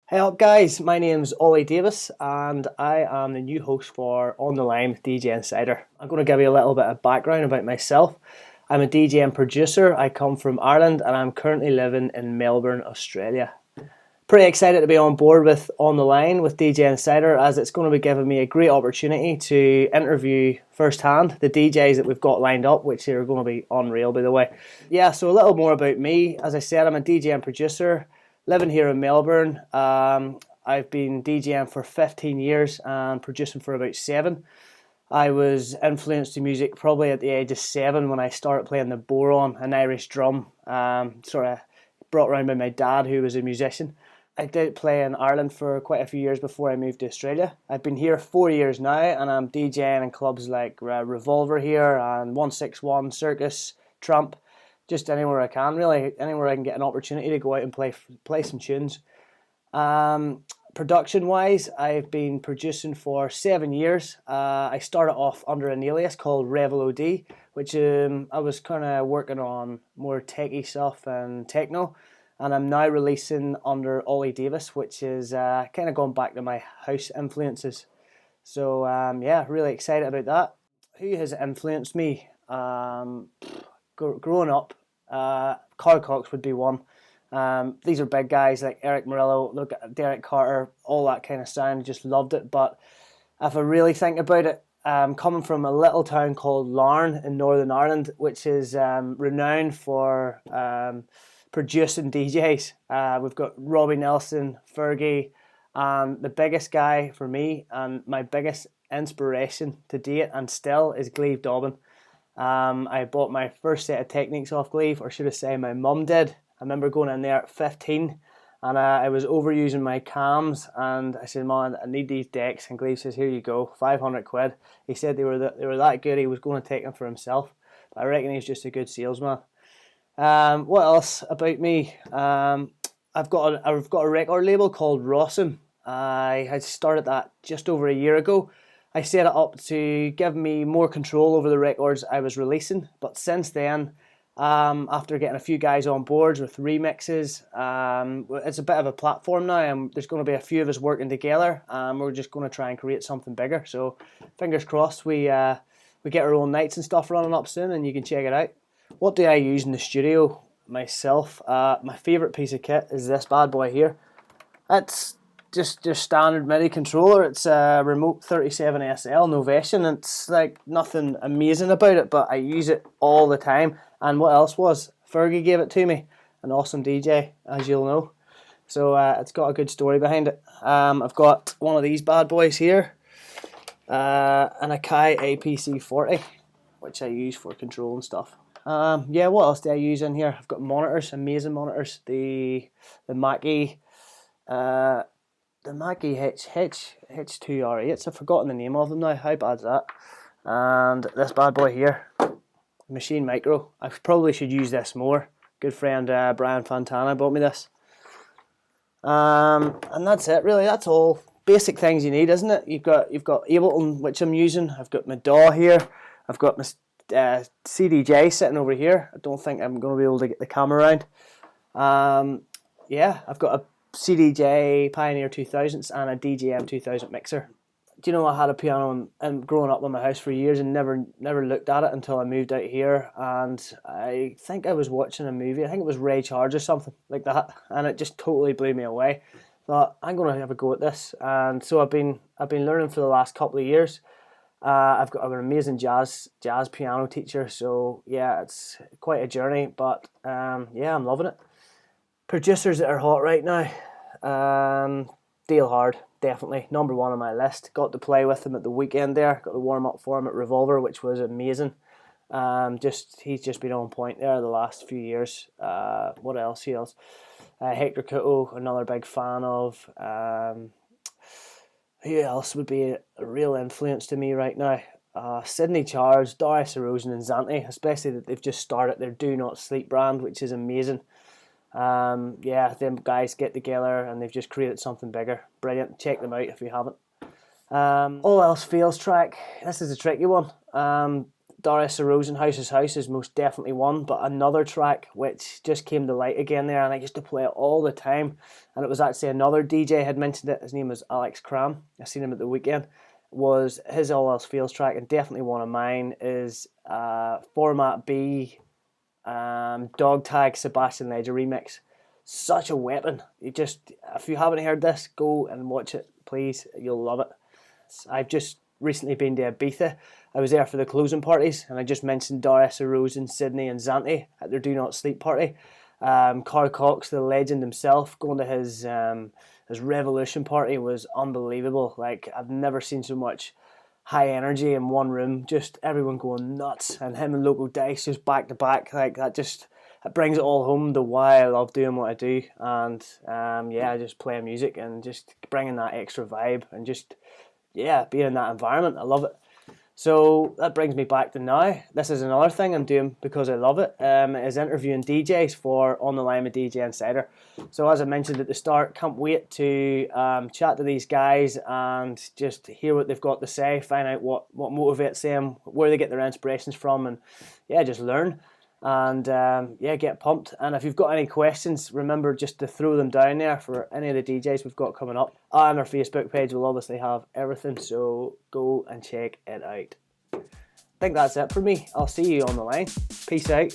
Hey up guys, my name's Olly Davis and I am the new host for On The Line with DJ Insider. I'm going to give you a little bit of background about myself. I'm a DJ and producer. I come from Ireland and I'm currently living in Melbourne, Australia. Pretty excited to be on board with On The Line with DJ Insider, as it's going to be giving me a great opportunity to interview firsthand the DJs that we've got lined up, which are going to be unreal, by the way. Yeah, so a little more about me. As I said, I'm a DJ and producer living here in Melbourne. I've been DJing for 15 years and producing for about 7. I was influenced to music probably at the age of 7 when I started playing the boron, an Irish drum, sort of brought around by my dad, who was a musician. I did play in Ireland for quite a few years before I moved to Australia. I've been here 4 years now, and I'm DJing in clubs like Revolver here and 161, Circus, Trump, just anywhere I can, really, anywhere I can get an opportunity to go out and play some tunes. Production wise, I've been producing for 7 years. I started off under an alias called Revel OD, which I was kind of working on more techie stuff and techno, and I'm now releasing under Olly Davis, which is kind of going back to my house influences. So yeah, really excited about that. Who has influenced me? Growing up, Carl Cox would be one. These are big guys like Eric Murillo, look at Derek Carter, all that kind of sound. Just loved it. But if I really think about it, coming from a little town called Larne in Northern Ireland, which is renowned for producing DJs. We've got Robbie Nelson, Fergie, and the biggest guy for me and my biggest inspiration to date and still is Glebe Dobbin. I bought my first set of techniques off Glebe, or should I say my mum did. I remember going in there at 15 and I was overusing my cams, and I said, "Mom, I need these decks." And Glebe says, "Here you go, 500 quid." He said they were that good, he was going to take them for himself. But I reckon he's just a good salesman. What else about me? I've got a record label called Rossum. I had started that just over a year ago. I set it up to give me more control over the records I was releasing, but since then, after getting a few guys on board with remixes, it's a bit of a platform now, and there's going to be a few of us working together. We're just going to try and create something bigger. So, fingers crossed, we get our own nights and stuff running up soon, and you can check it out. What do I use in the studio myself? My favourite piece of kit is this bad boy here. It's just your standard MIDI controller. It's a Remote 37SL Novation. It's like nothing amazing about it, but I use it all the time. And what else was? Fergie gave it to me. An awesome DJ, as you'll know. So it's got a good story behind it. I've got one of these bad boys here, an Akai APC40, which I use for control and stuff. Yeah, what else do I use in here? I've got monitors, amazing monitors. The Mackie, the Mackie H2R8s. I've forgotten the name of them now. How bad's that? And this bad boy here, Machine Micro. I probably should use this more. Good friend Brian Fontana bought me this. And that's it really. That's all basic things you need, isn't it? You've got Ableton, which I'm using. I've got my DAW here. I've got my CDJ sitting over here. I don't think I'm going to be able to get the camera around. Yeah, I've got a CDJ Pioneer 2000s and a DJM 2000 mixer. Do you know, I had a piano and growing up in my house for years and never looked at it until I moved out here, and I think I was watching a movie. I think it was Ray Charge or something like that, and it just totally blew me away. Thought, I'm going to have a go at this, and so I've been learning for the last couple of years. I've got an amazing jazz piano teacher, so yeah, it's quite a journey, but yeah, I'm loving it. Producers that are hot right now, Dale Hard, definitely number one on my list. Got to play with him at the weekend there. Got to warm up for him at Revolver, which was amazing. He's just been on point there the last few years. What else? Who else? Hector Couto, another big fan of. Who else would be a real influence to me right now? Sydney Charge, Darius Erosion, and Zante, especially that they've just started their Do Not Sleep brand, which is amazing. Yeah, them guys get together and they've just created something bigger. Brilliant. Check them out if you haven't. All Else Fails track. This is a tricky one. Doris Rosenhaus's House is most definitely one, but another track which just came to light again there, and I used to play it all the time, and it was actually another DJ had mentioned it. His name was Alex Cram. I seen him at the weekend. Was his All Else Fails track, and definitely one of mine is Format B, Dog Tag Sebastian Ledger remix. Such a weapon. If you haven't heard this, go and watch it, please. You'll love it. I've just recently been to Ibiza. I was there for the closing parties, and I just mentioned Doris Rosen, Sydney, and Zante at their Do Not Sleep party. Carl Cox, the legend himself, going to his Revolution party was unbelievable. Like, I've never seen so much high energy in one room, just everyone going nuts, and him and Local Dice just back to back. Like, that brings it all home to why I love doing what I do, and just playing music and just bringing that extra vibe and just being in that environment. I love it. So that brings me back to now. This is another thing I'm doing because I love it. Is interviewing DJs for On the Line with DJ Insider. So as I mentioned at the start, can't wait to chat to these guys and just hear what they've got to say, find out what motivates them, where they get their inspirations from, and just learn. And get pumped. And if you've got any questions, remember just to throw them down there for any of the DJs we've got coming up. And our Facebook page will obviously have everything, so go and check it out. I think that's it for me. I'll see you on the line. Peace out.